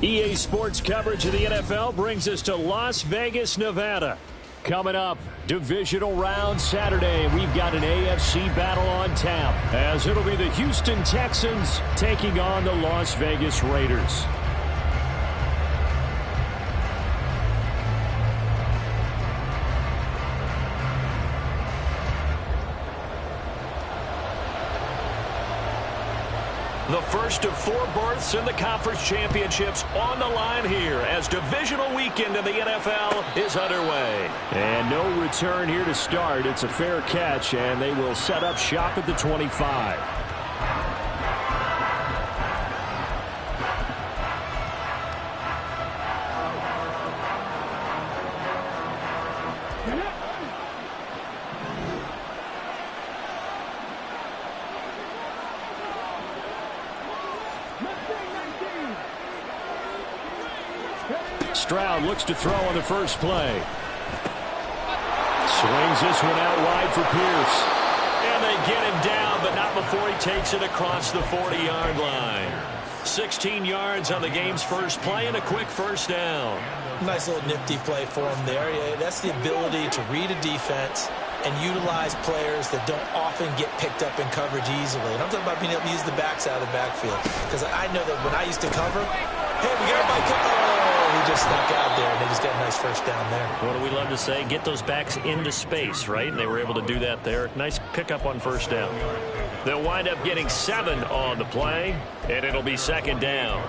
EA Sports coverage of the NFL brings us to Las Vegas, Nevada. Coming up, divisional round Saturday. We've got an AFC battle on tap, as it'll be the Houston Texans taking on the Las Vegas Raiders. The first of 4 berths in the conference championships on the line here as divisional weekend in the NFL is underway. And no return here to start. It's a fair catch, and they will set up shop at the 25. Stroud looks to throw on the first play. Swings this one out wide for Pierce. And they get him down, but not before he takes it across the 40-yard line. 16 yards on the game's first play and a quick first down. Nice little nifty play for him there. Yeah, that's the ability to read a defense and utilize players that don't often get picked up in coverage easily. And I'm talking about being able to use the backside of the backfield. Because I know that when I used to cover, hey, we got everybody covered. Oh, he just snuck out there, and they just got a nice first down there. What do we love to say? Get those backs into space, right? And they were able to do that there. Nice pickup on first down. They'll wind up getting 7 on the play, and it'll be second down.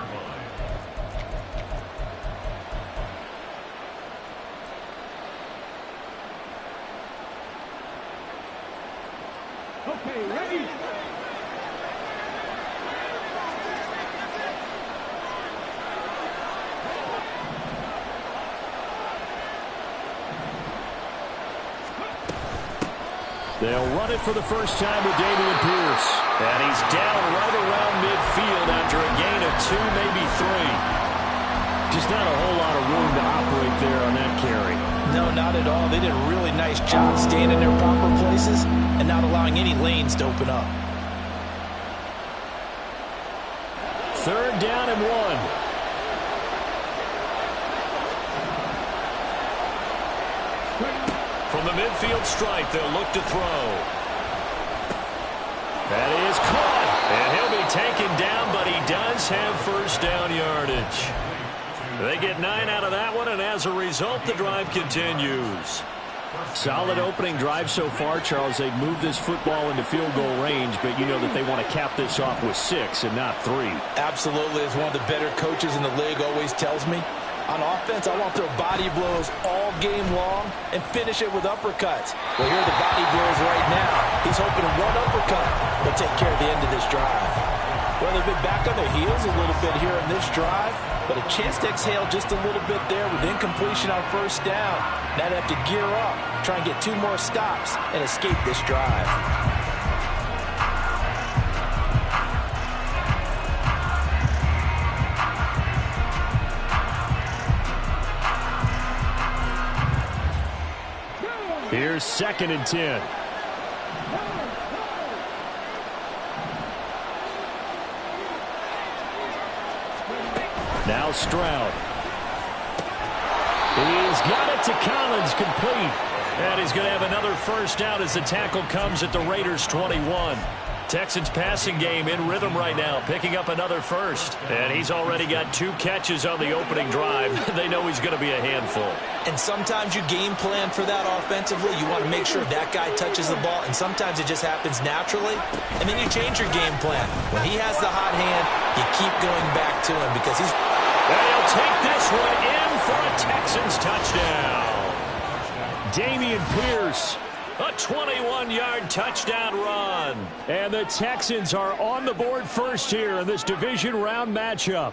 Okay, ready. They'll run it for the first time with Dameon Pierce. And he's down right around midfield after a gain of 2, maybe 3. Just not a whole lot of room to operate there on that carry. No, not at all. They did a really nice job staying in their proper places and not allowing any lanes to open up. 3rd down and 1. From the midfield stripe, they'll look to throw. That is caught. And he'll be taken down, but he does have first down yardage. They get 9 out of that one, and as a result, the drive continues. Solid opening drive so far, Charles. They've moved this football into field goal range, but you know that they want to cap this off with 6 and not 3. Absolutely. As one of the better coaches in the league always tells me, on offense, I want to throw body blows all game long and finish it with uppercuts. Well, here are the body blows right now. He's hoping one uppercut will take care of the end of this drive. Well, they've been back on their heels a little bit here in this drive, but a chance to exhale just a little bit there with incompletion on first down. Now they have to gear up, try and get 2 more stops, and escape this drive. Here's 2nd and 10. Now Stroud. He's got it to Collins, complete. And he's going to have another first down as the tackle comes at the Raiders' 21. Texans passing game in rhythm right now, picking up another first. And he's already got 2 catches on the opening drive. They know he's going to be a handful. And sometimes you game plan for that offensively. You want to make sure that guy touches the ball, and sometimes it just happens naturally. And then you change your game plan. When he has the hot hand, you keep going back to him because he's... And he'll take this one in for a Texans touchdown. Dameon Pierce. A 21-yard touchdown run. And the Texans are on the board first here in this division round matchup.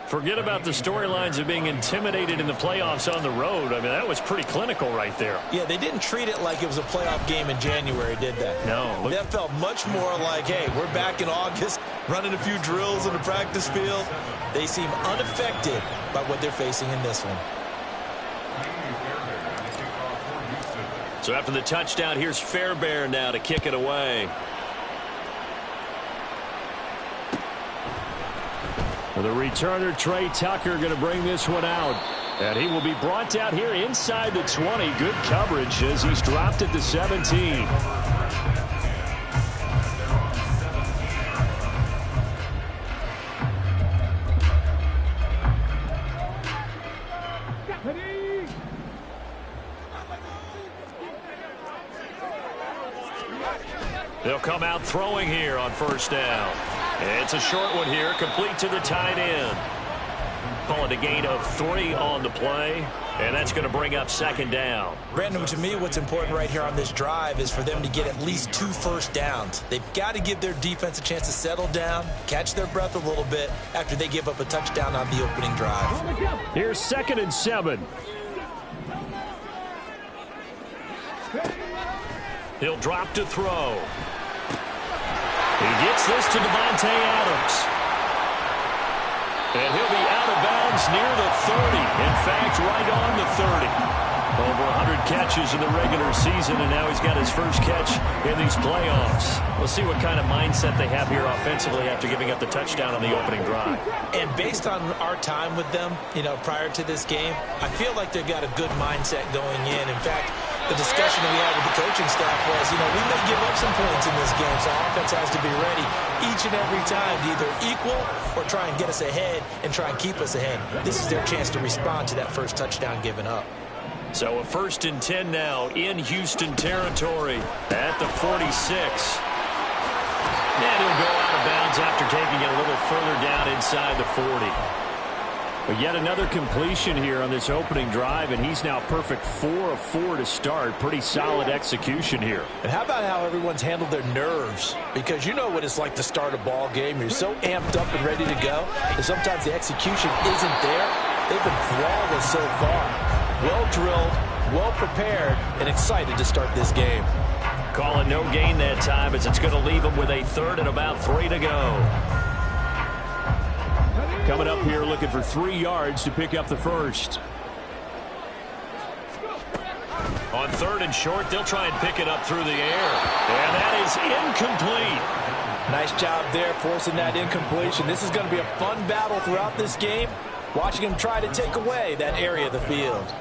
Forget about the storylines of being intimidated in the playoffs on the road. I mean, that was pretty clinical right there. Yeah, they didn't treat it like it was a playoff game in January, did they? No. That felt much more like, hey, we're back in August, running a few drills in the practice field. They seem unaffected by what they're facing in this one. So after the touchdown, here's Fairbairn now to kick it away. The returner, Trey Tucker, going to bring this one out. And he will be brought out here inside the 20. Good coverage as he's dropped at the 17. They'll come out throwing here on first down. It's a short one here, complete to the tight end. Call it a gain of 3 on the play, and that's going to bring up second down. Brandon, to me, what's important right here on this drive is for them to get at least 2 first downs. They've got to give their defense a chance to settle down, catch their breath a little bit after they give up a touchdown on the opening drive. Here's 2nd and 7. He'll drop to throw. He gets this to Devontae Adams. And he'll be out of bounds near the 30. In fact, right on the 30. Over 100 catches in the regular season, and now he's got his first catch in these playoffs. We'll see what kind of mindset they have here offensively after giving up the touchdown on the opening drive. And based on our time with them, prior to this game, I feel like they've got a good mindset going in. In fact, the discussion that we had with the coaching staff was, we may give up some points in this game, so offense has to be ready each and every time to either equal or try and get us ahead and try and keep us ahead. This is their chance to respond to that first touchdown given up. So a 1st and 10 now in Houston territory at the 46. And he'll go out of bounds after taking it a little further down inside the 40. But yet another completion here on this opening drive, and he's now perfect 4 of 4 to start. Pretty solid execution here. And how about how everyone's handled their nerves? Because you know what it's like to start a ball game. You're so amped up and ready to go, and sometimes the execution isn't there. They've been flawless so far. Well drilled, well prepared, and excited to start this game. Call it no gain that time, as it's going to leave them with a 3rd and about 3 to go. Coming up here looking for 3 yards to pick up the first. On 3rd and short, they'll try and pick it up through the air. And that is incomplete. Nice job there forcing that incompletion. This is going to be a fun battle throughout this game. Watching him try to take away that area of the field.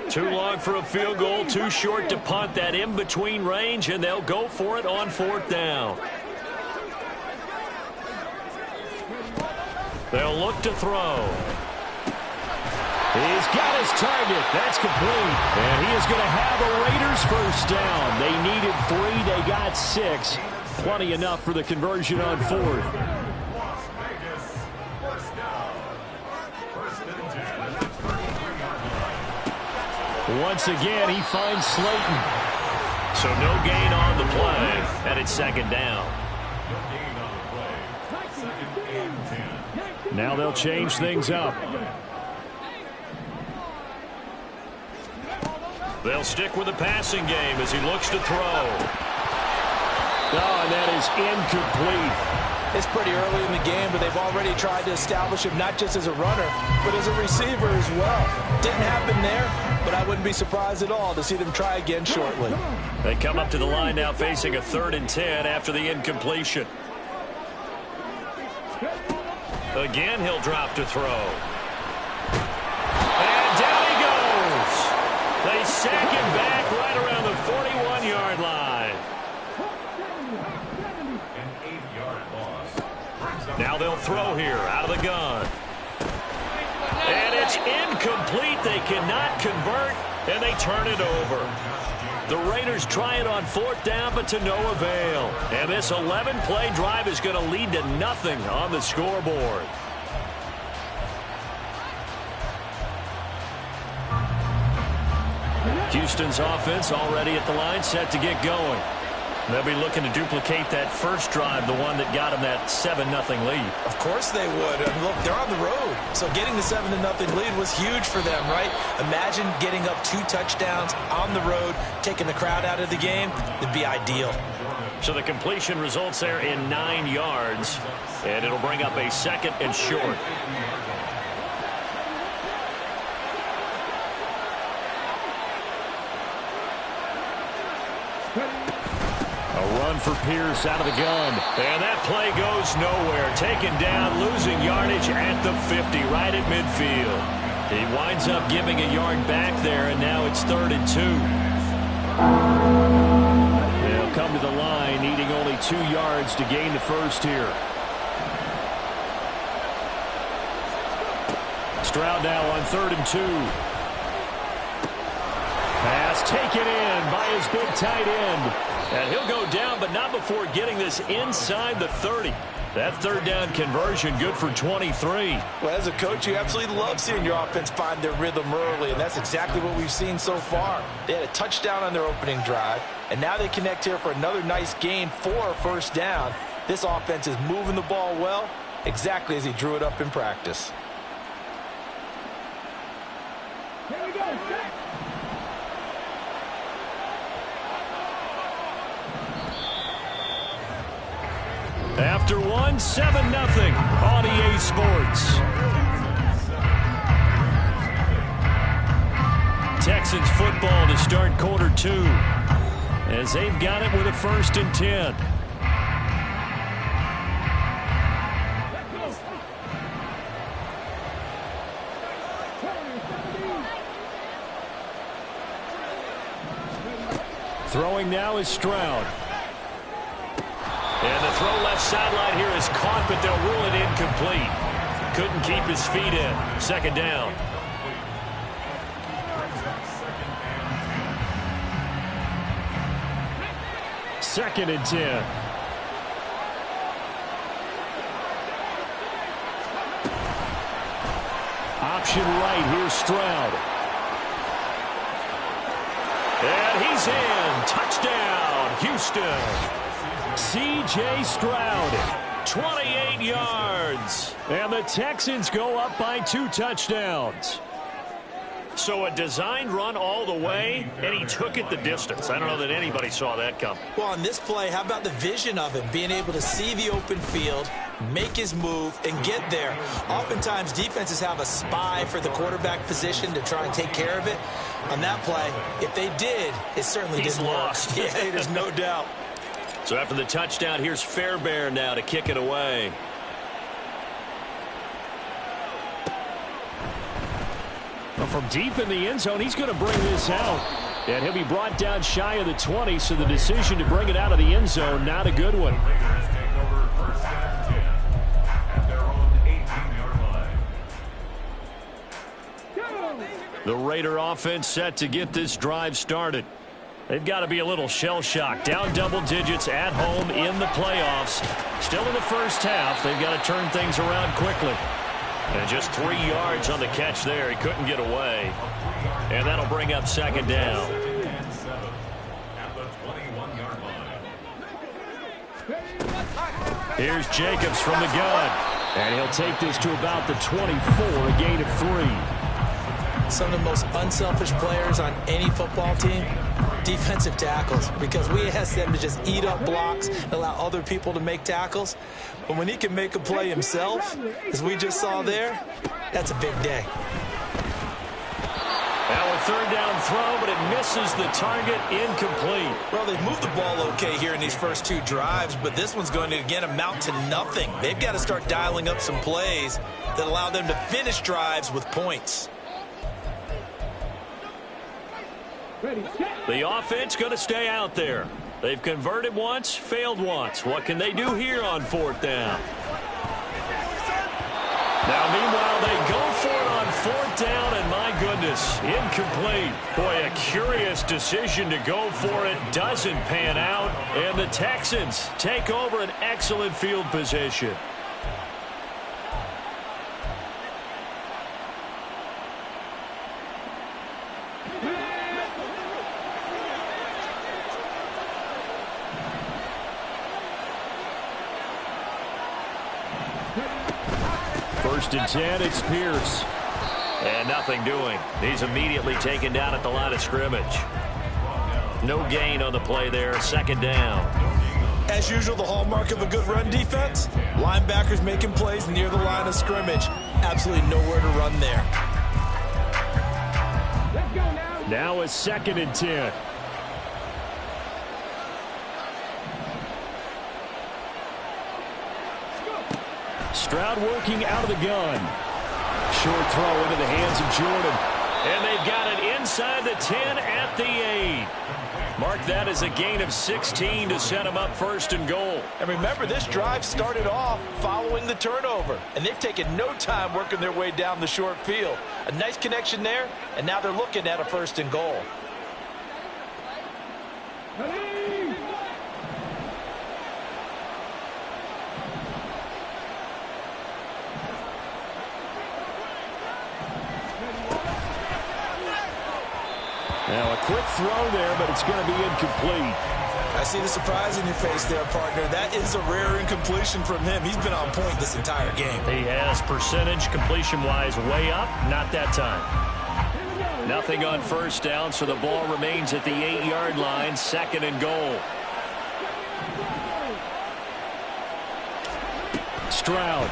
Too long for a field goal, too short to punt. That in-between range, and they'll go for it on 4th down. They'll look to throw. He's got his target. That's complete. And he is going to have a Raiders first down. They needed 3. They got 6. Plenty enough for the conversion on 4th. Once again, he finds Slayton. So no gain on the play. And it's 2nd down. Now they'll change things up. They'll stick with the passing game as he looks to throw. Oh, and that is incomplete. It's pretty early in the game, but they've already tried to establish him not just as a runner, but as a receiver as well. Didn't happen there, but I wouldn't be surprised at all to see them try again shortly. They come up to the line now facing a 3rd and 10 after the incompletion. Again, he'll drop to throw. And down he goes. They sack him back right around the 41-yard line. Now they'll throw here out of the gun. And it's incomplete. They cannot convert, and they turn it over. The Raiders try it on 4th down, but to no avail. And this 11-play drive is going to lead to nothing on the scoreboard. Houston's offense already at the line, set to get going. They'll be looking to duplicate that first drive, the one that got them that 7-0 lead. Of course they would. And look, they're on the road. So getting the 7-0 lead was huge for them, right? Imagine getting up 2 touchdowns on the road, taking the crowd out of the game. It'd be ideal. So the completion results there in 9 yards, and it'll bring up a 2nd and short. A run for Pierce out of the gun. And that play goes nowhere. Taken down, losing yardage at the 50, right at midfield. He winds up giving a yard back there, and now it's 3rd and 2. They'll come to the line, needing only 2 yards to gain the first here. Stroud now on 3rd and 2. Pass taken in by his big tight end. And he'll go down, but not before getting this inside the 30. That 3rd down conversion good for 23. Well, as a coach, you absolutely love seeing your offense find their rhythm early, and that's exactly what we've seen so far. They had a touchdown on their opening drive, and now they connect here for another nice gain for a 1st down. This offense is moving the ball well, exactly as he drew it up in practice. Here we go. After one, 7-0 on EA Sports. Texans football to start quarter 2, as they've got it with a 1st and 10. Throwing now is Stroud. And the throw left sideline here is caught, but they'll rule it incomplete. Couldn't keep his feet in. 2nd down. Second and 10. Option right, here's Stroud. And he's in. Touchdown, Houston. C.J. Stroud, 28 yards. And the Texans go up by 2 touchdowns. So a designed run all the way, and he took it the distance. I don't know that anybody saw that come. Well, on this play, how about the vision of him, being able to see the open field, make his move, and get there. Oftentimes, defenses have a spy for the quarterback position to try and take care of it. On that play, if they did, it certainly didn't work. Yeah, there's no doubt. So after the touchdown, here's Fairbairn now to kick it away. Well, from deep in the end zone, he's going to bring this out. And he'll be brought down shy of the 20, so the decision to bring it out of the end zone, not a good one. The Raider offense set to get this drive started. They've got to be a little shell-shocked. Down double digits at home in the playoffs. Still in the first half. They've got to turn things around quickly. And just 3 yards on the catch there. He couldn't get away. And that'll bring up 2nd down. Here's Jacobs from the gun. And he'll take this to about the 24, a gain of 3. Some of the most unselfish players on any football team, defensive tackles, because we ask them to just eat up blocks and allow other people to make tackles. But when he can make a play himself, as we just saw there, that's a big day. Now a 3rd down throw, but it misses the target, incomplete. Well, they've moved the ball okay here in these first 2 drives, but this one's going to, again, amount to nothing. They've got to start dialing up some plays that allow them to finish drives with points. The offense going to stay out there. They've converted once, failed once. What can they do here on 4th down? Now, meanwhile, they go for it on 4th down, and my goodness, incomplete. Boy, a curious decision to go for it. Doesn't pan out, and the Texans take over an excellent field position. First and 10, it's Pierce. And nothing doing. He's immediately taken down at the line of scrimmage. No gain on the play there. 2nd down. As usual, the hallmark of a good run defense, linebackers making plays near the line of scrimmage. Absolutely nowhere to run there. Now a 2nd and 10. Stroud working out of the gun. Short throw into the hands of Jordan. And they've got it inside the 10 at the 8. Mark that as a gain of 16 to set them up first and goal. And remember, this drive started off following the turnover. And they've taken no time working their way down the short field. A nice connection there, and now they're looking at a first and goal. Now a quick throw there, but it's going to be incomplete. I see the surprise in your face there, partner. That is a rare incompletion from him. He's been on point this entire game. He has percentage completion-wise way up. Not that time. Nothing on first down, so the ball remains at the 8-yard line, second and goal. Stroud.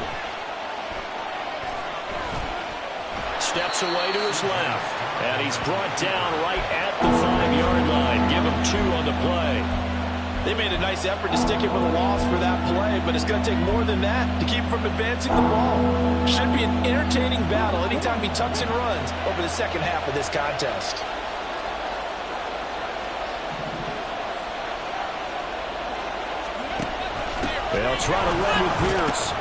Steps away to his left. And he's brought down right at the 5-yard line. Give him 2 on the play. They made a nice effort to stick him with a loss for that play, but it's going to take more than that to keep him from advancing the ball. Should be an entertaining battle anytime he tucks and runs over the second half of this contest. They'll try to run with Pierce.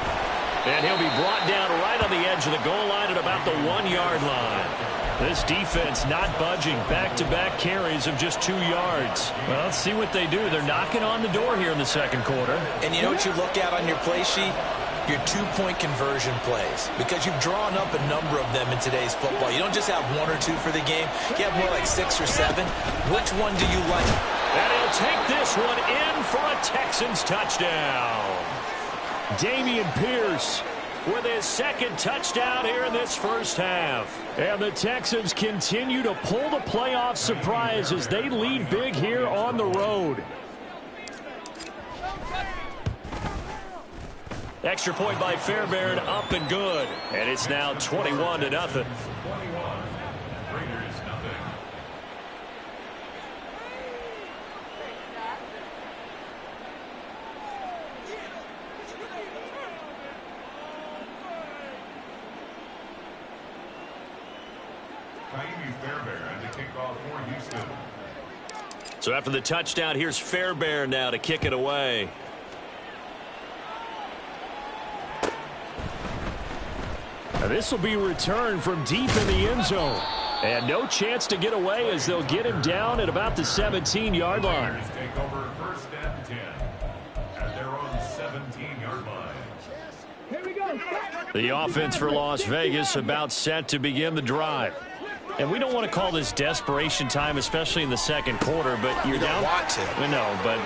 And he'll be brought down right on the edge of the goal line at about the 1-yard line. This defense not budging. Back-to-back carries of just 2 yards. Well, let's see what they do. They're knocking on the door here in the second quarter. And you know what you look at on your play sheet? Your 2-point conversion plays. Because you've drawn up a number of them in today's football. You don't just have 1 or 2 for the game. You have more like 6 or 7. Which one do you like? And he'll take this one in for a Texans touchdown. Dameon Pierce with his second touchdown here in this first half. And the Texans continue to pull the playoff surprise as they lead big here on the road. Extra point by Fairbairn, up and good. And it's now 21-0. So after the touchdown, here's Fairbairn now to kick it away. Now this will be returned from deep in the end zone. And no chance to get away as they'll get him down at about the 17-yard line. Take over first and 10 at their own 17-yard line. Here we go. The offense for Las Vegas about set to begin the drive. And we don't want to call this desperation time, especially in the second quarter, but you're down. Want to. No, but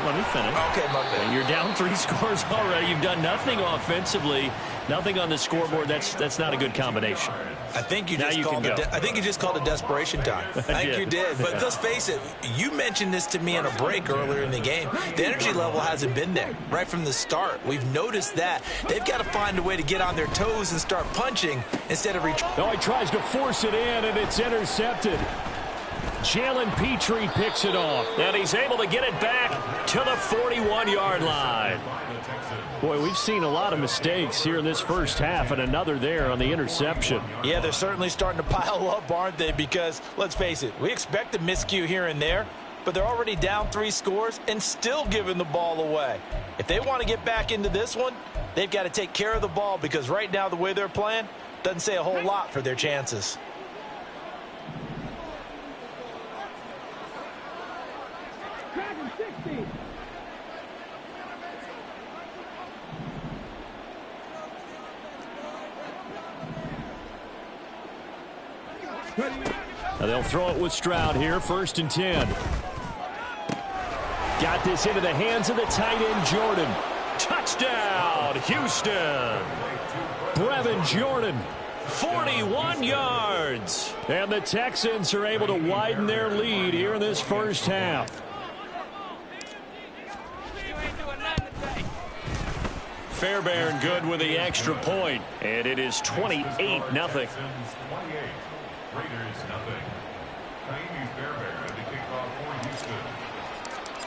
let me finish. Okay, my bad. You're down 3 scores already. You've done nothing offensively, nothing on the scoreboard. That's not a good combination. I think you just called it desperation time. I think you did. But let's face it, you mentioned this to me in a break earlier in the game. The energy level hasn't been there right from the start. We've noticed that. They've got to find a way to get on their toes and start punching instead of reaching. No, he tries to force it in, and it's intercepted. Jalen Petrie picks it off, and he's able to get it back to the 41-yard line. Boy, we've seen a lot of mistakes here in this first half, and another there on the interception. Yeah, they're certainly starting to pile up, aren't they? Because, let's face it, we expect a miscue here and there, but they're already down 3 scores and still giving the ball away. If they want to get back into this one, they've got to take care of the ball because right now the way they're playing doesn't say a whole lot for their chances. Now they'll throw it with Stroud here, 1st and 10. Got this into the hands of the tight end, Jordan. Touchdown, Houston. Brevin Jordan, 41 yards. And the Texans are able to widen their lead here in this first half. Fairbairn good with the extra point, and it is 28-0.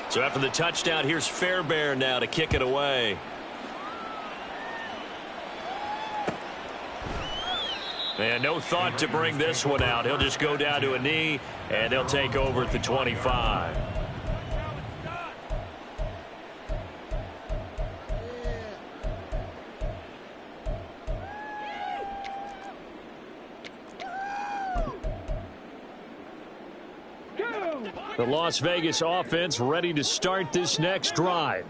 So after the touchdown, here's Fairbairn now to kick it away. And no thought to bring this one out. He'll just go down to a knee, and they'll take over at the 25. The Las Vegas offense ready to start this next drive.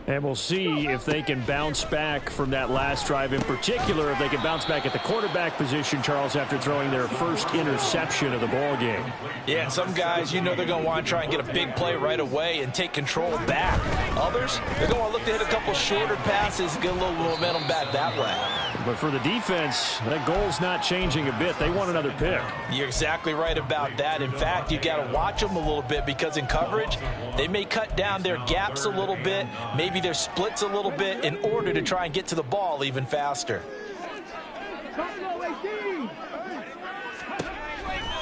And we'll see if they can bounce back from that last drive, in particular if they can bounce back at the quarterback position, Charles, after throwing their first interception of the ball game. Yeah, and some guys, you know they're going to want to try and get a big play right away and take control back. Others, they're going to want to look to hit a couple shorter passes, get a little momentum back that way. But for the defense, that goal's not changing a bit. They want another pick. You're exactly right about that. In fact, you got to watch them a little bit because in coverage, they may cut down their gaps a little bit, maybe their splits a little bit in order to try and get to the ball even faster.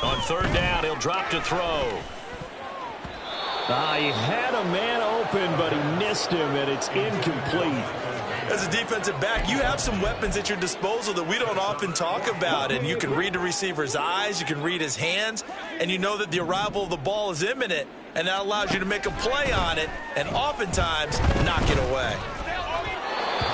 On third down, he'll drop to throw. He had a man open, but he missed him, and it's incomplete. As a defensive back, you have some weapons at your disposal that we don't often talk about, and you can read the receiver's eyes, you can read his hands, and you know that the arrival of the ball is imminent, and that allows you to make a play on it and oftentimes knock it away.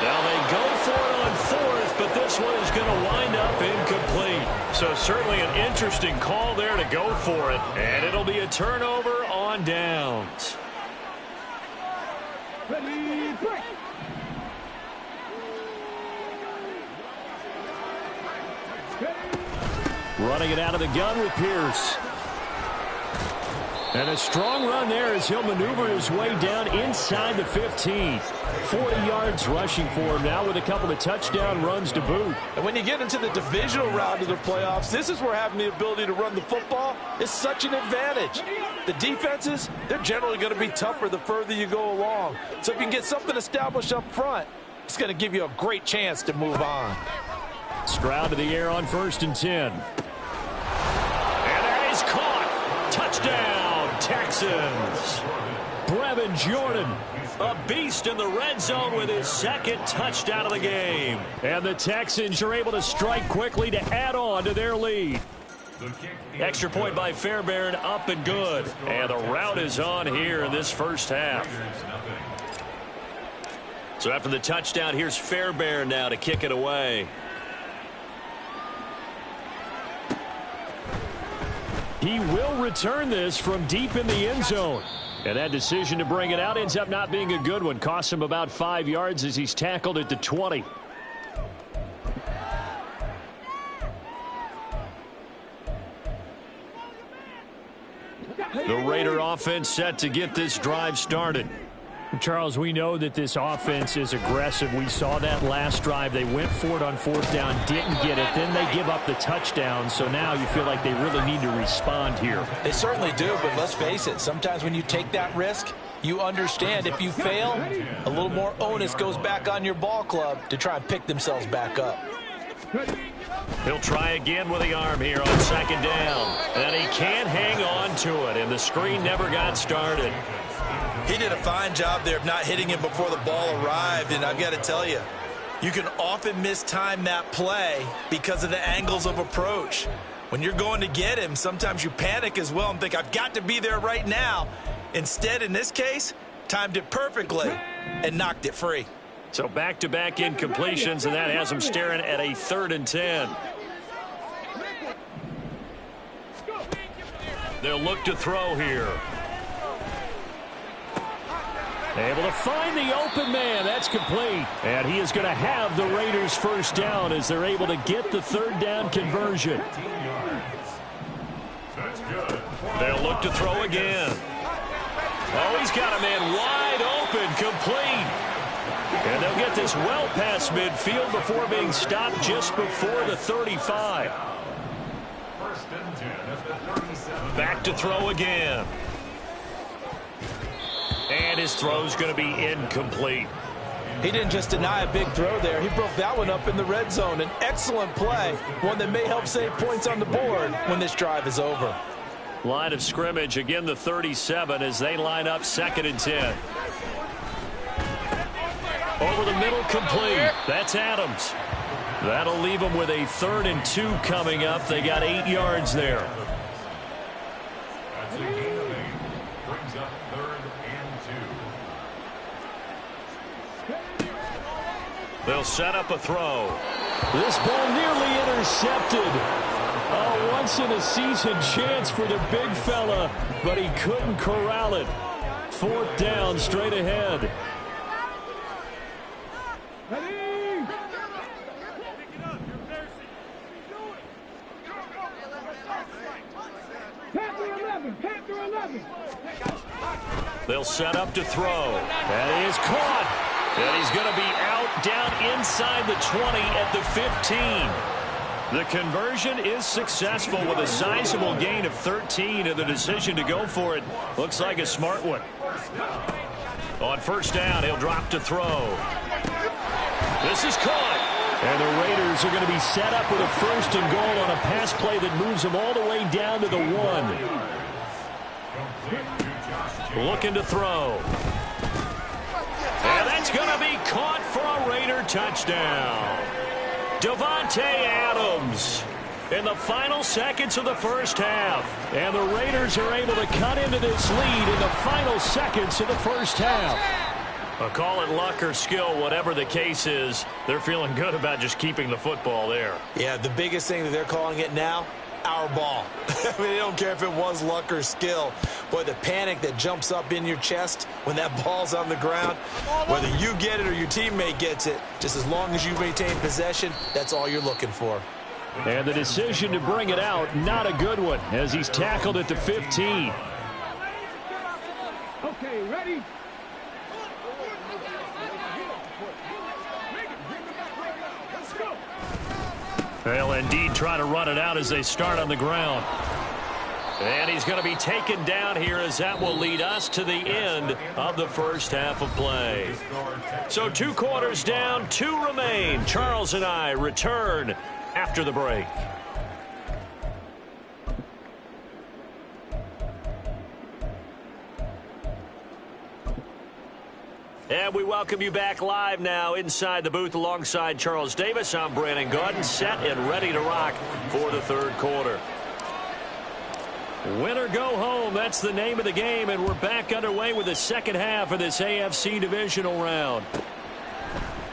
Now they go for it on fourth, but this one is going to wind up incomplete. So certainly an interesting call there to go for it, and it'll be a turnover on downs. Ready, break. Running it out of the gun with Pierce. And a strong run there as he'll maneuver his way down inside the 15. 40 yards rushing for him now with a couple of touchdown runs to boot. And when you get into the divisional round of the playoffs, this is where having the ability to run the football is such an advantage. The defenses, they're generally going to be tougher the further you go along. So if you can get something established up front, it's going to give you a great chance to move on. Stroud to the air on 1st and 10. And that is caught. Touchdown, Texans. Brevin Jordan, a beast in the red zone with his second touchdown of the game. And the Texans are able to strike quickly to add on to their lead. Extra point by Fairbairn, up and good. And the route is on here in this first half. So after the touchdown, here's Fairbairn now to kick it away. He will return this from deep in the end zone. And that decision to bring it out ends up not being a good one. Costs him about 5 yards as he's tackled at the 20. The Raider offense set to get this drive started. Charles, we know that this offense is aggressive. We saw that last drive. They went for it on 4th down, didn't get it. Then they give up the touchdown. So now you feel like they really need to respond here. They certainly do, but let's face it. Sometimes when you take that risk, you understand if you fail, a little more onus goes back on your ball club to try and pick themselves back up. He'll try again with the arm here on 2nd down. And he can't hang on to it, and the screen never got started. He did a fine job there of not hitting him before the ball arrived, and I've got to tell you, you can often mistime that play because of the angles of approach. When you're going to get him, sometimes you panic as well and think, I've got to be there right now. Instead, in this case, timed it perfectly and knocked it free. So back-to-back incompletions, and that has him staring at a 3rd and 10. They'll look to throw here. Able to find the open man. That's complete. And he is going to have the Raiders' first down as they're able to get the 3rd down conversion. They'll look to throw again. Oh, he's got a man wide open, complete. And they'll get this well past midfield before being stopped just before the 35. Back to throw again. And his throw's going to be incomplete. He didn't just deny a big throw there. He broke that one up in the red zone. An excellent play, one that may help save points on the board when this drive is over. Line of scrimmage, again the 37 as they line up 2nd and 10. Over the middle, complete. That's Adams. That'll leave them with a 3rd and 2 coming up. They got 8 yards there. That's a gain of 8. Brings up 3rd and 2. They'll set up a throw. This ball nearly intercepted. A once-in-a-season chance for the big fella, but he couldn't corral it. 4th down, straight ahead. They'll set up to throw. That is caught. And he's going to be out down inside the 20 at the 15. The conversion is successful with a sizable gain of 13, and the decision to go for it looks like a smart one. On 1st down, he'll drop to throw. This is caught. And the Raiders are going to be set up with a 1st and goal on a pass play that moves them all the way down to the 1. Looking to throw. And that's going to be caught for a Raider touchdown. Davante Adams in the final seconds of the 1st half. And the Raiders are able to cut into this lead in the final seconds of the 1st half. Call it luck or skill, whatever the case is, they're feeling good about just keeping the football there. Yeah, the biggest thing that they're calling it now, our ball. I mean, they don't care if it was luck or skill. Boy, the panic that jumps up in your chest when that ball's on the ground, whether you get it or your teammate gets it, just as long as you maintain possession, that's all you're looking for. And the decision to bring it out, not a good one, as he's tackled at the 15. Okay, ready? They'll indeed try to run it out as they start on the ground. And he's going to be taken down here, as that will lead us to the end of the 1st half of play. So 2 quarters down, 2 remain. Charles and I return after the break. And we welcome you back live now inside the booth alongside Charles Davis. I'm Brandon Gaudin, set and ready to rock for the 3rd quarter. Win or go home, that's the name of the game, and we're back underway with the 2nd half of this AFC divisional round.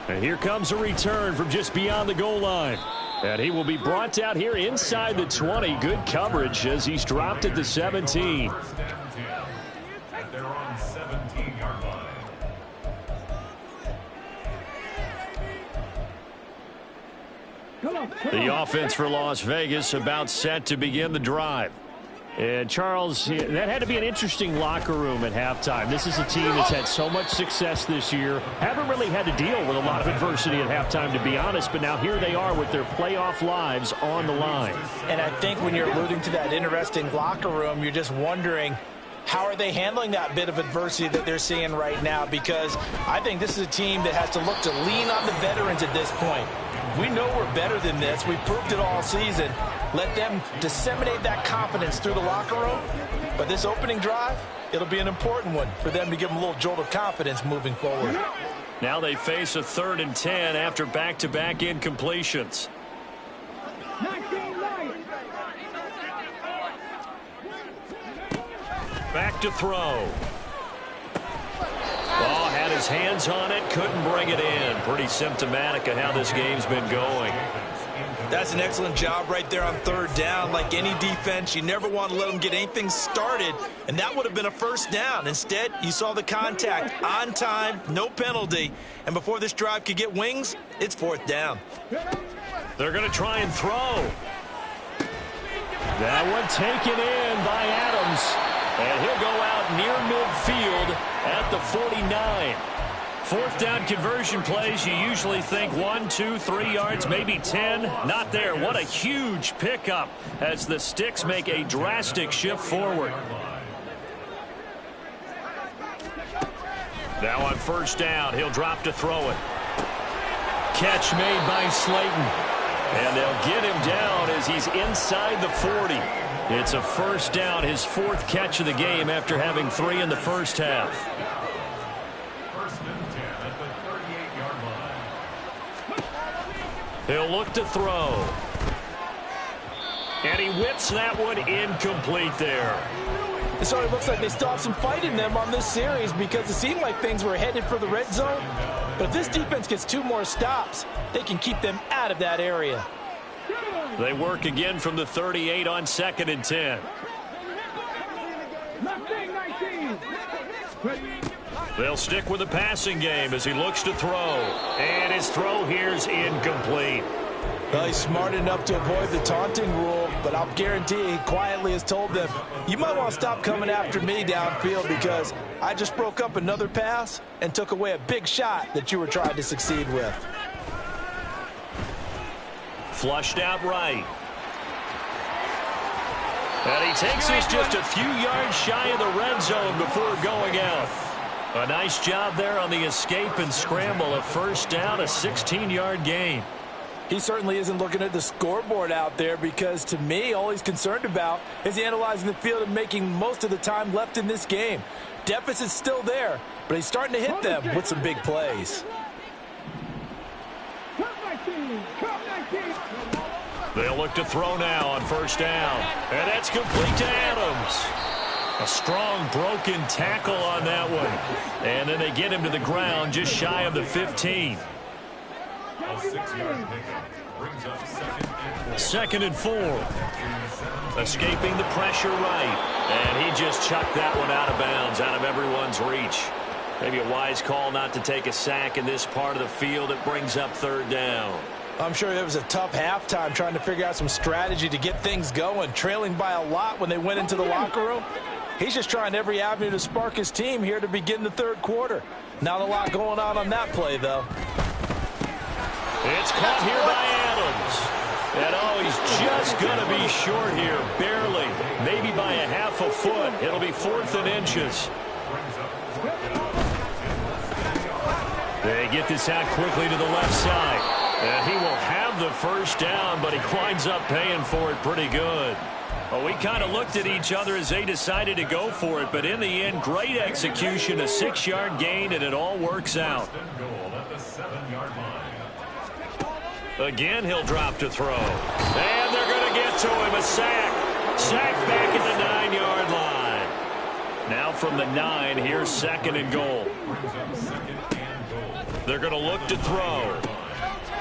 And here comes a return from just beyond the goal line. And he will be brought down here inside the 20. Good coverage as he's dropped at the 17. They're on 17-yard line. The offense for Las Vegas about set to begin the drive. And Charles, that had to be an interesting locker room at halftime. This is a team that's had so much success this year. Haven't really had to deal with a lot of adversity at halftime, to be honest. But now here they are with their playoff lives on the line. And I think when you're alluding to that interesting locker room, you're just wondering, how are they handling that bit of adversity that they're seeing right now? Because I think this is a team that has to look to lean on the veterans at this point. We know we're better than this. We've proved it all season. Let them disseminate that confidence through the locker room. But this opening drive, it'll be an important one for them to give them a little jolt of confidence moving forward. Now they face a 3rd and 10 after back-to-back incompletions. Back to throw. Oh, had his hands on it, couldn't bring it in. Pretty symptomatic of how this game's been going. That's an excellent job right there on 3rd down. Like any defense, you never want to let them get anything started, and that would have been a 1st down. Instead, you saw the contact on time, no penalty, and before this drive could get wings, it's 4th down. They're going to try and throw. That one taken in by Adams. And he'll go out near midfield at the 49. 4th down conversion plays, you usually think 1, 2, 3 yards, maybe 10. Not there. What a huge pickup as the Sticks make a drastic shift forward. Now on 1st down, he'll drop to throw it. Catch made by Slayton. And they'll get him down as he's inside the 40. It's a 1st down, his 4th catch of the game after having 3 in the 1st half. 1st and 10 at the 38-yard line. He'll look to throw. And he whips that one incomplete there. So it looks like they still have some fight in them on this series because it seemed like things were headed for the red zone. But if this defense gets 2 more stops, they can keep them out of that area. They work again from the 38 on 2nd and 10. They'll stick with the passing game as he looks to throw. And his throw here's incomplete. Well, he's smart enough to avoid the taunting rule, but I'll guarantee he quietly has told them, you might want to stop coming after me downfield because I just broke up another pass and took away a big shot that you were trying to succeed with. Flushed out right. And he takes us just a few yards shy of the red zone before going out. A nice job there on the escape and scramble. A first down, a 16-yard gain. He certainly isn't looking at the scoreboard out there because, to me, all he's concerned about is analyzing the field and making most of the time left in this game. Deficit's still there, but he's starting to hit them with some big plays. They'll look to throw now on first down. And that's complete to Adams. A strong broken tackle on that one. And then they get him to the ground just shy of the 15. A 6-yard pickup brings up 2nd and 4. Escaping the pressure right. And he just chucked that one out of bounds, out of everyone's reach. Maybe a wise call not to take a sack in this part of the field. It brings up 3rd down. I'm sure it was a tough halftime trying to figure out some strategy to get things going, trailing by a lot when they went into the locker room. He's just trying every avenue to spark his team here to begin the 3rd quarter. Not a lot going on that play, though. It's caught here by Adams. And he's just going to be short here, barely. Maybe by a half a foot. It'll be 4th and inches. They get this out quickly to the left side. And he will have the first down, but he winds up paying for it pretty good. Well, we kind of looked at each other as they decided to go for it, but in the end, great execution, a 6-yard gain, and it all works out. Again, he'll drop to throw. And they're going to get to him, a sack. Sack back at the 9-yard line. Now from the 9, here's 2nd and goal. They're going to look to throw.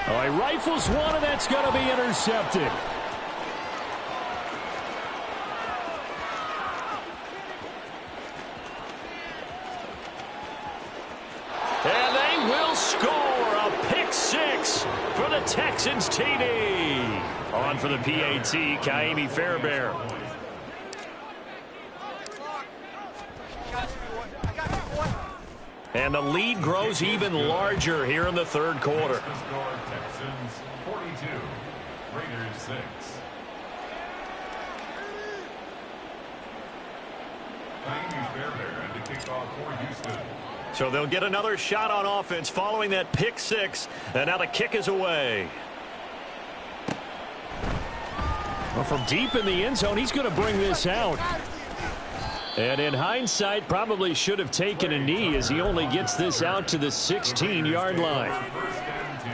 He rifles one, and that's going to be intercepted. And they will score a pick 6 for the Texans TD. On for the PAT, Kaimi Fairbairn. And the lead grows even larger here in the 3rd quarter. Texans 42, Raiders 6. Kaimi Fairbairn to kick off for Houston. So they'll get another shot on offense following that pick 6. And now the kick is away. Well, from deep in the end zone, he's going to bring this out. And in hindsight, probably should have taken a knee as he only gets this out to the 16-yard line. First and 10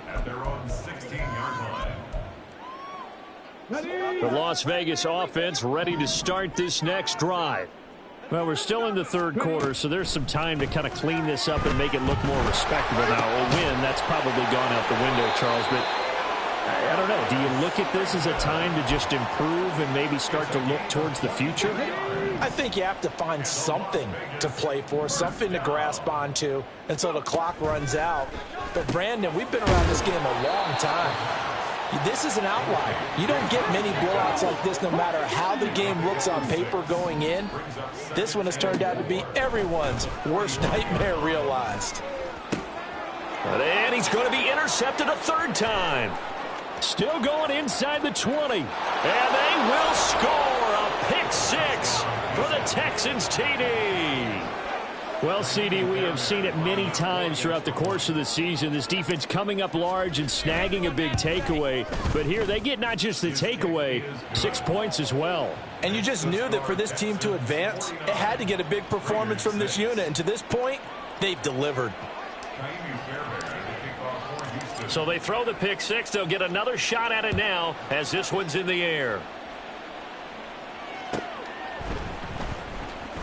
at their own 16-yard line. The Las Vegas offense ready to start this next drive. Well, we're still in the 3rd quarter, so there's some time to kind of clean this up and make it look more respectable. Now, a win, that's probably gone out the window, Charles, but I don't know. Do you look at this as a time to just improve and maybe start to look towards the future? I think you have to find something to play for, something to grasp onto until the clock runs out. But, Brandon, we've been around this game a long time. This is an outlier. You don't get many blowouts like this no matter how the game looks on paper going in. This one has turned out to be everyone's worst nightmare realized. And he's going to be intercepted a 3rd time. Still going inside the 20. And they will score a pick 6 for the Texans TD. Well, CD, we have seen it many times throughout the course of the season. This defense coming up large and snagging a big takeaway. But here they get not just the takeaway, 6 points as well. And you just knew that for this team to advance, it had to get a big performance from this unit. And to this point, they've delivered. Kaimi Fairbairn to kick off for Houston. So they throw the pick six. They'll get another shot at it now as this one's in the air.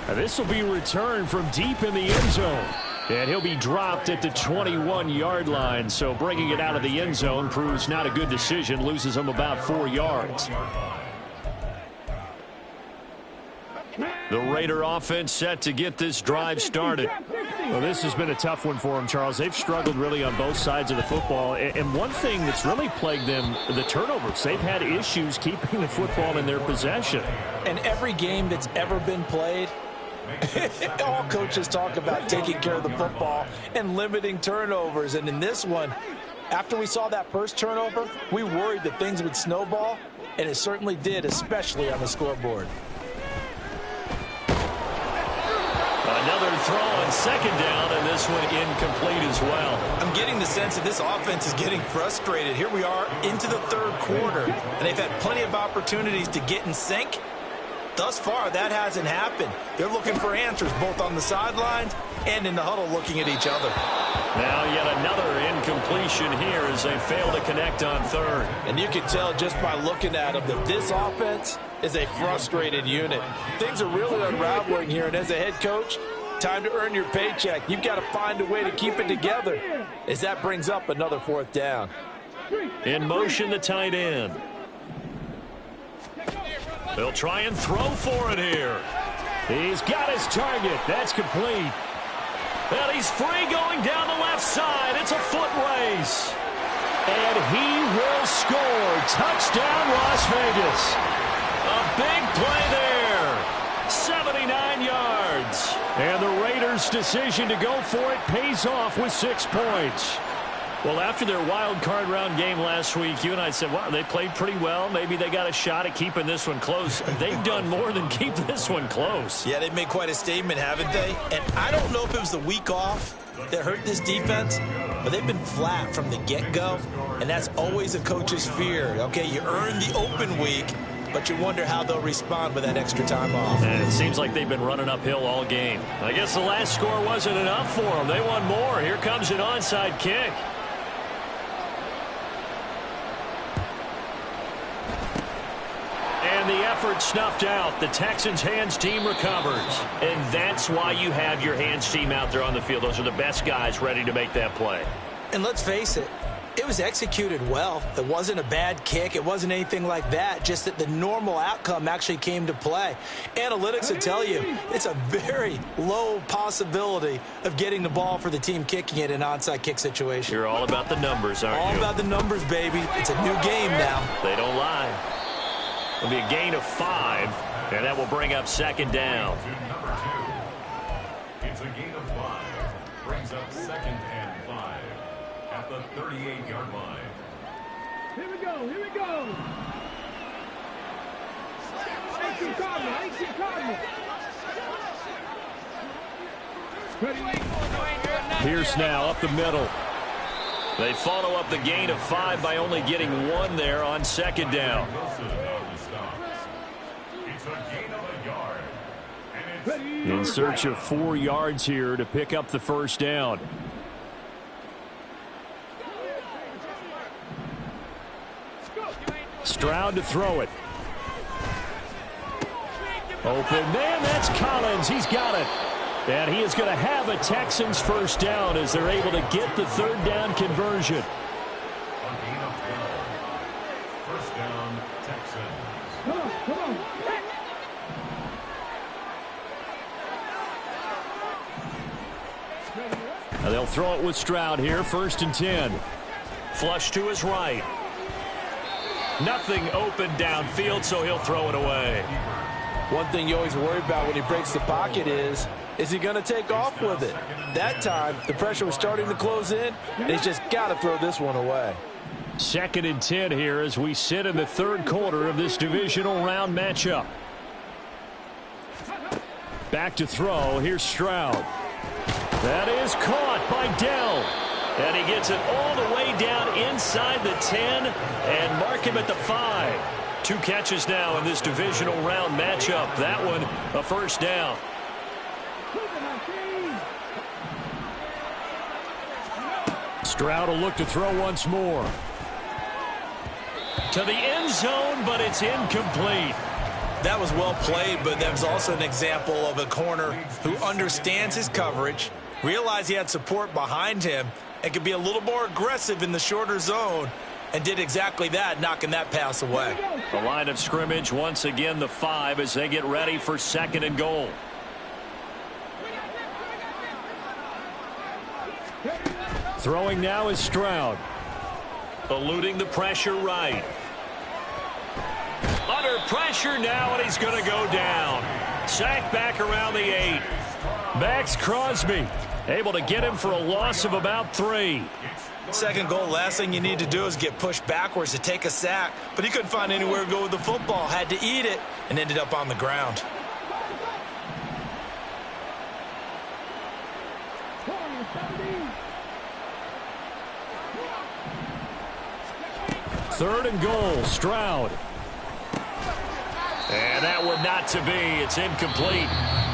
And this will be returned from deep in the end zone. And he'll be dropped at the 21-yard line. So bringing it out of the end zone proves not a good decision. Loses him about 4 yards. The Raider offense set to get this drive started. Well, this has been a tough one for them, Charles. They've struggled really on both sides of the football. And one thing that's really plagued them, the turnovers. They've had issues keeping the football in their possession. And every game that's ever been played, all coaches talk about taking care of the football and limiting turnovers. And in this one, after we saw that first turnover, we worried that things would snowball, and it certainly did, especially on the scoreboard. Another throw on second down, and this one incomplete as well. I'm getting the sense that this offense is getting frustrated. Here we are into the third quarter, and they've had plenty of opportunities to get in sync. Thus far, that hasn't happened. They're looking for answers both on the sidelines and in the huddle looking at each other. Now yet another incompletion here as they fail to connect on third. And you can tell just by looking at them that this offense is a frustrated unit. Things are really unraveling here, and as a head coach, time to earn your paycheck. You've got to find a way to keep it together as that brings up another fourth down. In motion, the tight end. They'll try and throw for it here. He's got his target. That's complete. And he's free going down the left side. It's a foot race. And he will score. Touchdown, Las Vegas. A big play there. 79 yards. And the Raiders' decision to go for it pays off with 6 points. Well, after their wild card round game last week, you and I said, wow, they played pretty well. Maybe they got a shot at keeping this one close. They've done more than keep this one close. Yeah, they've made quite a statement, haven't they? And I don't know if it was the week off that hurt this defense, but they've been flat from the get-go, and that's always a coach's fear. Okay, you earn the open week, but you wonder how they'll respond with that extra time off. And it seems like they've been running uphill all game. I guess the last score wasn't enough for them. They want more. Here comes an onside kick. And the effort snuffed out. The Texans' hands team recovers. And that's why you have your hands team out there on the field. Those are the best guys ready to make that play. And let's face it, it was executed well. It wasn't a bad kick. It wasn't anything like that. Just that the normal outcome actually came to play. Analytics will tell you it's a very low possibility of getting the ball for the team kicking it in an onside kick situation. You're all about the numbers, aren't you? All about the numbers, baby. It's a new game now. They don't lie. It'll be a gain of 5, and that will bring up second down. It's a gain of 5. Brings up 2nd and 5 at the 38-yard line. Here we go, here we go. Pierce now up the middle. They follow up the gain of 5 by only getting 1 there on second down. In search of 4 yards here to pick up the first down. Stroud to throw it. Open man, that's Collins. He's got it. And he is going to have a Texans first down as they're able to get the third down conversion. First down, Texans. Come on. Now they'll throw it with Stroud here, 1st and 10. Flush to his right. Nothing open downfield, so he'll throw it away. One thing you always worry about when he breaks the pocket is he going to take off with it? That time, the pressure was starting to close in, and he's just got to throw this one away. 2nd and 10 here as we sit in the third quarter of this divisional round matchup. Back to throw. Here's Stroud. That is caught by Dell. And he gets it all the way down inside the 10 and mark him at the 5. 2 catches now in this divisional round matchup. That one a first down. Stroud will look to throw once more. To the end zone, but it's incomplete. That was well played, but that was also an example of a corner who understands his coverage, realized he had support behind him, and could be a little more aggressive in the shorter zone, and did exactly that, knocking that pass away. The line of scrimmage, once again, the 5 as they get ready for 2nd and goal. Throwing now is Stroud. Eluding the pressure right. Under pressure now, and he's going to go down. Sacked back around the 8. Max Crosby able to get him for a loss of about 3. 2nd goal, last thing you need to do is get pushed backwards to take a sack, but he couldn't find anywhere to go with the football, had to eat it, and ended up on the ground. Third and goal, Stroud. And that one not to be. It's incomplete.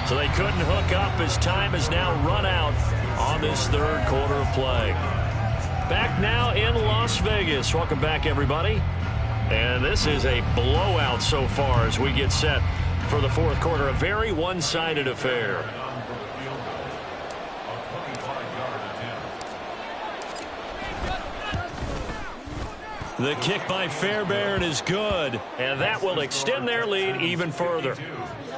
So they couldn't hook up as time has now run out on this 3rd quarter of play. Back now in Las Vegas. Welcome back, everybody. And this is a blowout so far as we get set for the 4th quarter. A very one-sided affair. The kick by Fairbairn is good, and that will extend their lead even further.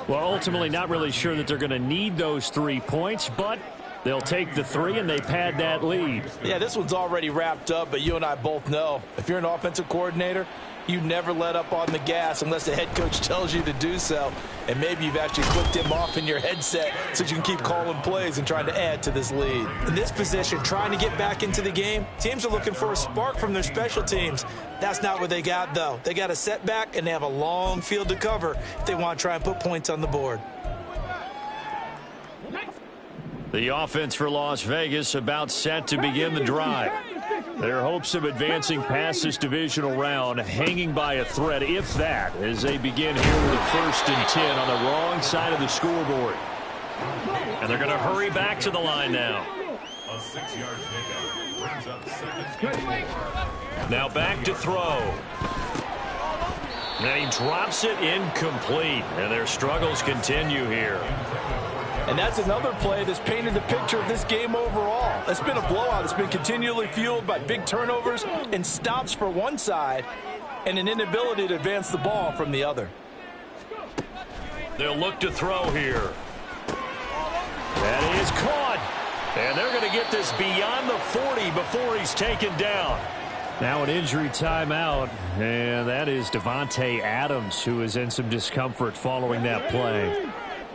Well, ultimately not really sure that they're going to need those 3 points, but they'll take the 3 and they pad that lead. Yeah, this one's already wrapped up, but you and I both know if you're an offensive coordinator, you never let up on the gas unless the head coach tells you to do so. And maybe you've actually clicked him off in your headset so you can keep calling plays and trying to add to this lead. In this position, trying to get back into the game, teams are looking for a spark from their special teams. That's not what they got, though. They got a setback, and they have a long field to cover if they want to try and put points on the board. The offense for Las Vegas about set to begin the drive. Their hopes of advancing past this divisional round hanging by a thread, if that, as they begin here with a 1st and 10 on the wrong side of the scoreboard. And they're going to hurry back to the line now. A 6-yard pickup brings up 2nd. Now back to throw. And he drops it incomplete. And their struggles continue here. And that's another play that's painted the picture of this game overall. It's been a blowout. It's been continually fueled by big turnovers and stops for one side and an inability to advance the ball from the other. They'll look to throw here. That is caught. And they're going to get this beyond the 40 before he's taken down. Now an injury timeout, and that is Devontae Adams, who is in some discomfort following that play.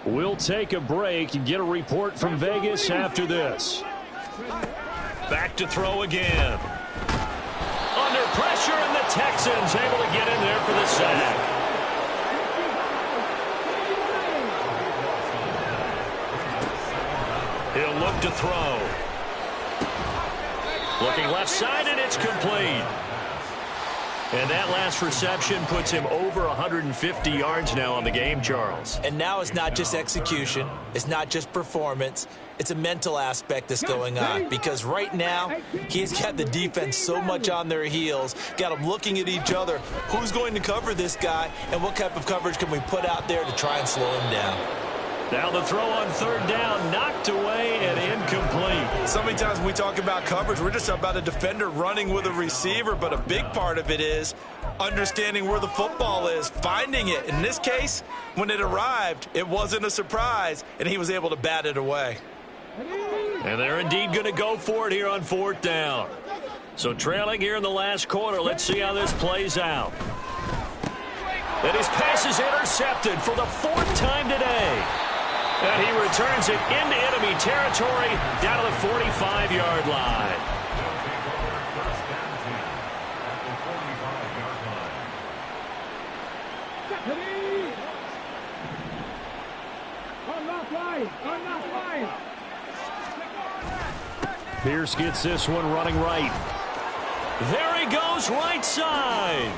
We'll take a break and get a report from Vegas after this. Back to throw again. Under pressure, and the Texans able to get in there for the sack. He'll look to throw. Looking left side, and it's complete. And that last reception puts him over 150 yards now on the game, Charles. And now it's not just execution. It's not just performance. It's a mental aspect that's going on. Because right now, he's got the defense so much on their heels, got them looking at each other. Who's going to cover this guy, and what type of coverage can we put out there to try and slow him down? Now the throw on 3rd down, knocked away and incomplete. So many times when we talk about coverage, we're just about a defender running with a receiver, but a big part of it is understanding where the football is, finding it. In this case, when it arrived, it wasn't a surprise, and he was able to bat it away. And they're indeed going to go for it here on 4th down. So trailing here in the last quarter, let's see how this plays out. And his pass is intercepted for the 4th time today. And he returns it into enemy territory down to the 45-yard line. Pierce gets this one running right. There he goes, right side.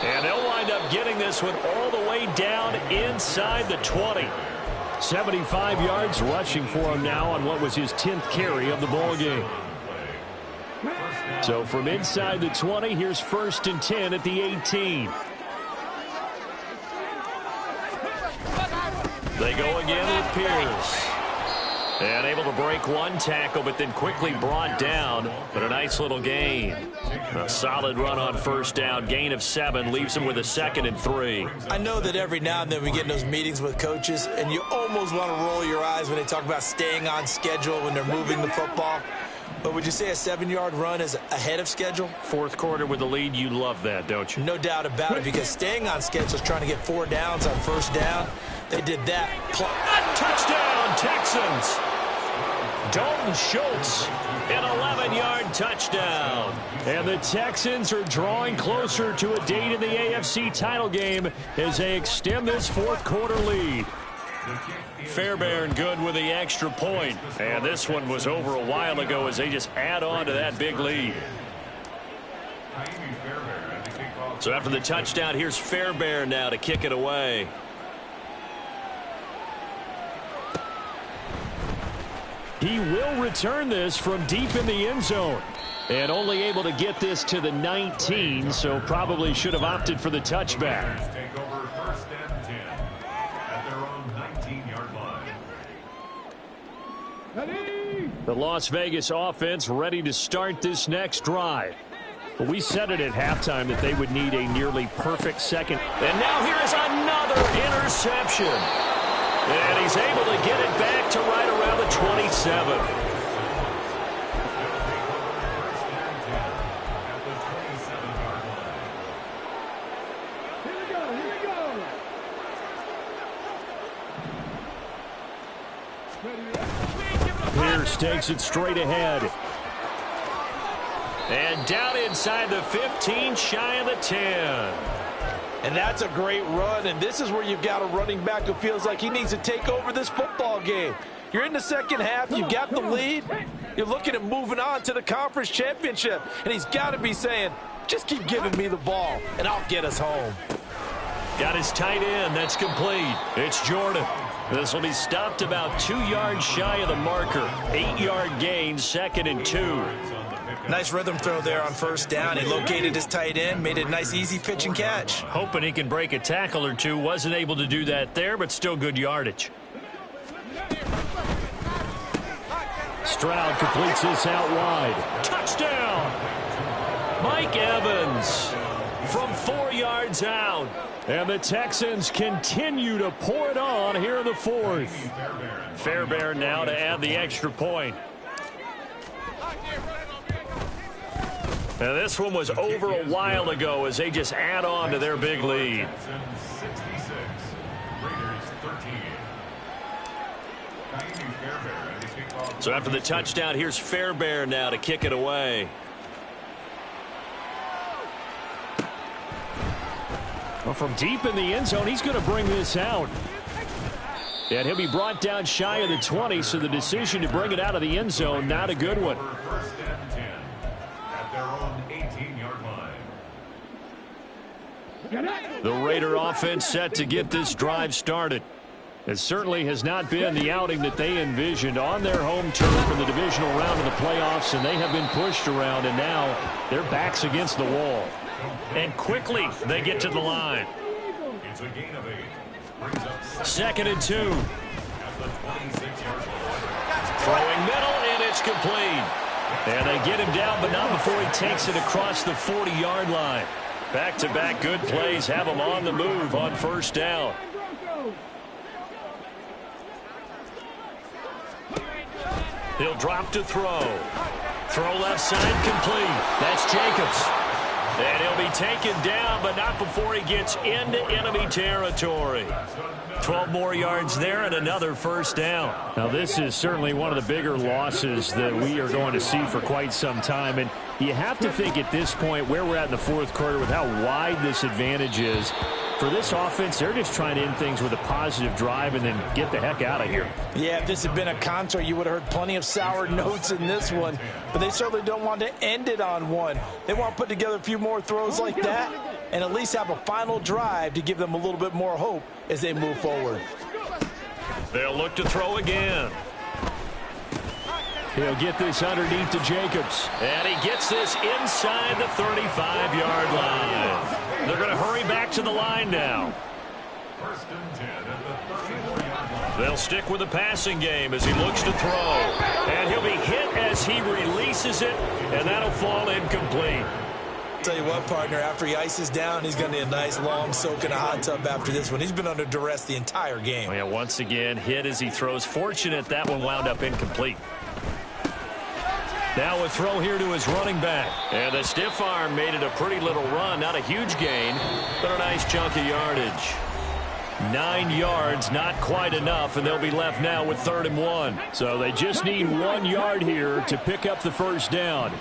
And they'll wind up getting this one all the way down inside the 20. 75 yards rushing for him now on what was his 10th carry of the ball game. So from inside the 20, here's 1st and 10 at the 18. They go again with Pierce. And able to break one tackle, but then quickly brought down. But a nice little gain. A solid run on 1st down. Gain of 7 leaves him with a 2nd and 3. I know that every now and then we get in those meetings with coaches, and you almost want to roll your eyes when they talk about staying on schedule when they're moving the football. But would you say a 7-yard run is ahead of schedule? 4th quarter with the lead, you love that, don't you? No doubt about it, because staying on schedule is trying to get 4 downs on 1st down. They did that. Touchdown, Texans! Dalton Schultz, an 11-yard touchdown. And the Texans are drawing closer to a date in the AFC title game as they extend this 4th quarter lead. Fairbairn good with the extra point. And this one was over a while ago as they just add on to that big lead. So after the touchdown, here's Fairbairn now to kick it away. He will return this from deep in the end zone. And only able to get this to the 19, so probably should have opted for the touchback. Take over 1st and 10 at their own 19-yard line. The Las Vegas offense ready to start this next drive. But we said it at halftime that they would need a nearly perfect second. And now here is another interception. And he's able to get it back to right around the 27. Pierce takes it straight ahead. And down inside the 15, shy of the 10. And that's a great run, and this is where you've got a running back who feels like he needs to take over this football game. You're in the second half, you got the lead, you're looking at moving on to the conference championship, and he's got to be saying, just keep giving me the ball, and I'll get us home. Got his tight end, that's complete. It's Jordan. This will be stopped about 2 yards shy of the marker. 8-yard gain, 2nd and 2. Nice rhythm throw there on 1st down. He located his tight end, made it a nice easy pitch and catch. Hoping he can break a tackle or two. Wasn't able to do that there, but still good yardage. Stroud completes this out wide. Touchdown! Mike Evans from 4 yards out. And the Texans continue to pour it on here in the 4th. Fairbairn now to add the extra point. Now this one was over a while ago as they just add on to their big lead. So after the touchdown, here's Fairbairn now to kick it away. Well, from deep in the end zone, he's going to bring this out. And he'll be brought down shy of the 20, so the decision to bring it out of the end zone, not a good one. 1st and 10 at their own 18-yard line. The Raider offense set to get this drive started. It certainly has not been the outing that they envisioned on their home turf in the divisional round of the playoffs, and they have been pushed around, and now their backs against the wall. And quickly they get to the line. It's a gain of 8. Brings up 2nd and 2. at the 26-yard line. Throwing middle, and it's complete. And they get him down, but not before he takes it across the 40-yard line. Back-to-back good plays have him on the move on 1st down. He'll drop to throw. Throw left side complete. That's Jacobs. And he'll be taken down, but not before he gets into enemy territory. 12 more yards there and another 1st down. Now this is certainly one of the bigger losses that we are going to see for quite some time. And you have to think at this point where we're at in the 4th quarter with how wide this advantage is. For this offense, they're just trying to end things with a positive drive and then get the heck out of here. Yeah, if this had been a concert, you would have heard plenty of sour notes in this one. But they certainly don't want to end it on one. They want to put together a few more throws like that and at least have a final drive to give them a little bit more hope as they move forward. They'll look to throw again. He'll get this underneath to Jacobs. And he gets this inside the 35-yard line. They're going to hurry back to the line now. First and 10 at the 34-yard line. They'll stick with the passing game as he looks to throw. And he'll be hit as he releases it, and that'll fall incomplete. Tell you what, partner, after he ices down, he's going to need a nice long soak in a hot tub after this one. He's been under duress the entire game. Oh, yeah, once again, hit as he throws. Fortunate that one wound up incomplete. Now a throw here to his running back. And the stiff arm made it a pretty little run. Not a huge gain, but a nice chunk of yardage. 9 yards, not quite enough, and they'll be left now with 3rd and 1. So they just need 1 yard here to pick up the first down.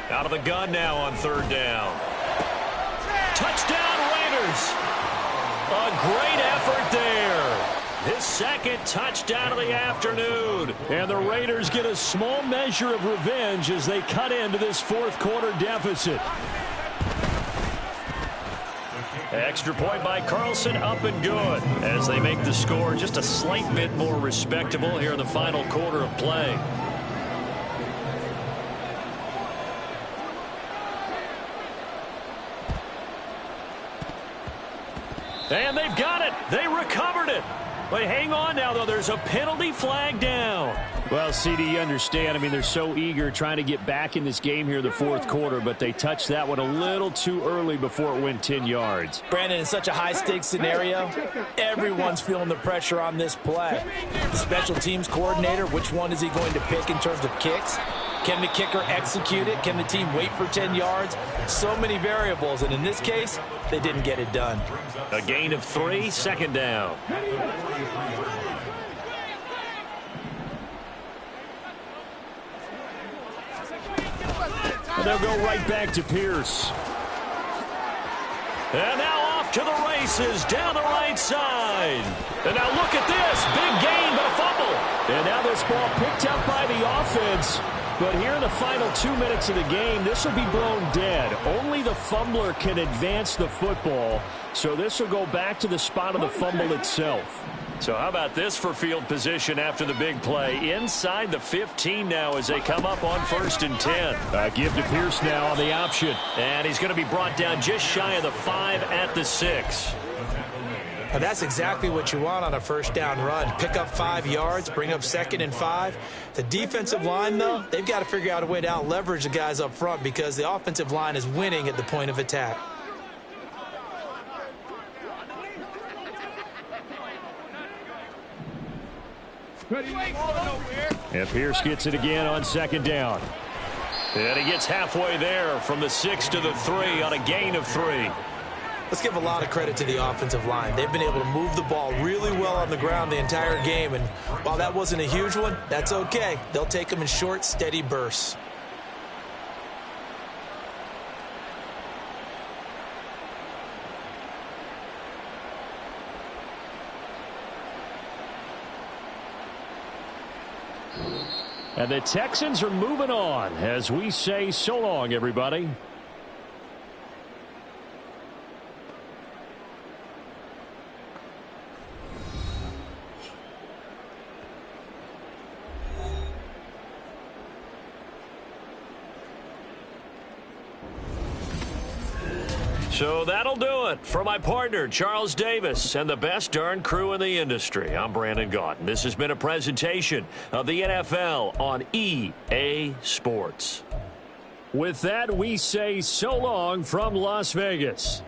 Out of the gun now on 3rd down. Touchdown, Raiders! A great effort there. His second touchdown of the afternoon. And the Raiders get a small measure of revenge as they cut into this 4th quarter deficit. Extra point by Carlson, up and good. As they make the score just a slight bit more respectable here in the final quarter of play. And they've got it. They recovered it. But hang on now, though. There's a penalty flag down. Well, CD, you understand. I mean, they're so eager trying to get back in this game here in the 4th quarter, but they touched that one a little too early before it went 10 yards. Brandon, in such a high-stakes scenario, everyone's feeling the pressure on this play. The special teams coordinator, which one is he going to pick in terms of kicks? Can the kicker execute it? Can the team wait for 10 yards? So many variables, and in this case, they didn't get it done. A gain of 3, 2nd down. And they'll go right back to Pierce. And now off to the races down the right side. And now look at this. Big gain, but a fumble. And now this ball picked up by the offense. But here in the final 2 minutes of the game, this will be blown dead. Only the fumbler can advance the football. So this will go back to the spot of the fumble itself. So how about this for field position after the big play? Inside the 15 now as they come up on 1st and 10. Give to Pierce now on the option. And he's going to be brought down just shy of the 5 at the 6. Now that's exactly what you want on a 1st down run. Pick up 5 yards, bring up 2nd and 5. The defensive line, though, they've got to figure out a way to out-leverage the guys up front because the offensive line is winning at the point of attack. And Pierce gets it again on 2nd down. And he gets halfway there from the 6 to the 3 on a gain of 3. Let's give a lot of credit to the offensive line. They've been able to move the ball really well on the ground the entire game, and while that wasn't a huge one, that's okay. They'll take them in short, steady bursts. And the Texans are moving on as we say so long, everybody. So that'll do it for my partner, Charles Davis, and the best darn crew in the industry. I'm Brandon Gaudin. This has been a presentation of the NFL on EA Sports. With that, we say so long from Las Vegas.